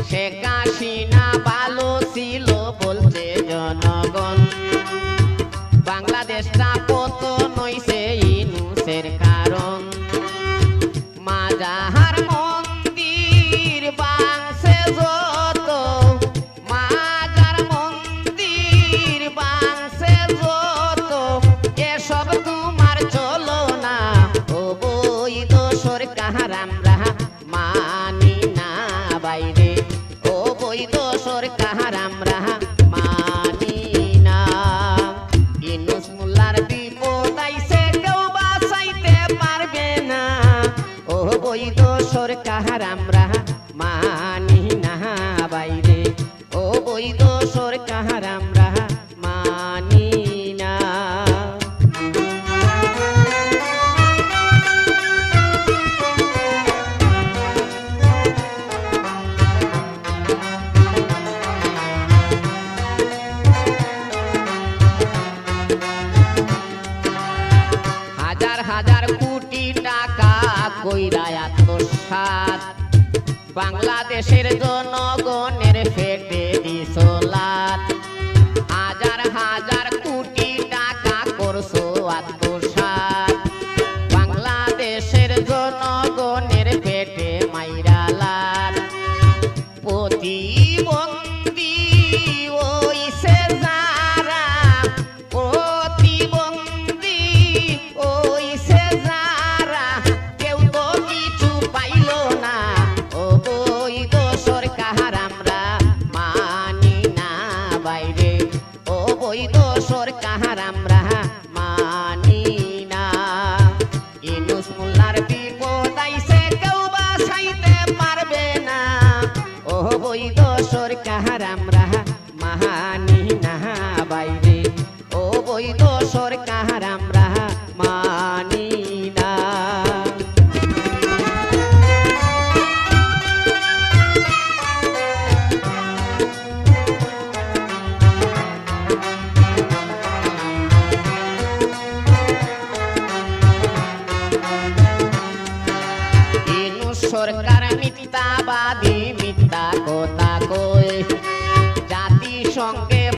শেখ হাসিনা ভালো ছিল বলছে জনগণ, বাংলাদেশটা পতন হইছে ইউনূসের কারণ। মাজার মন্দির ভাঙছে যত, মাজার মন্দির ভাঙছে যত, এসব তোমার চলো না অবৈধ সরকার আমরা মানি না বাইরে, অবৈধ সরকার আমরা মানি না। ইউনূস মোল্লার বিপদ আইছে কেউ বাঁচাইতে পারবে না, অবৈধ সরকার আমরা মানি না বাইরে, অবৈধ সরকার আমরা মানি না। হাজার হাজার কোটি টাকা কইরা আত্মসাৎ, বাংলাদেশের জনগণের পেটে দিছো লাত। হাজার হাজার কোটি টাকা করছো আত্মসাৎ, বাংলাদেশের জনগণের পেটে মাইরা লাত। প্রতিবন্ধী ওইছে যারা, প্রতিবন্ধী ওইছে যারা, কেউ তো কিছু পাইল না, অবৈধ সরকার আমরা মানি না বাইরে, অবৈধ সরকার আমরা মানি না। ইউনূস মোল্লার বিপদ আইছে কেউ বাঁচাইতে পারবে না, অবৈধ সরকার আমরা মানি না বাইরে, অবৈধ সরকার আমরা মানি না। ইউনূস সরকার মিথ্যাবাদী, মিথ্যা কথা কয়, জাতিসংঘে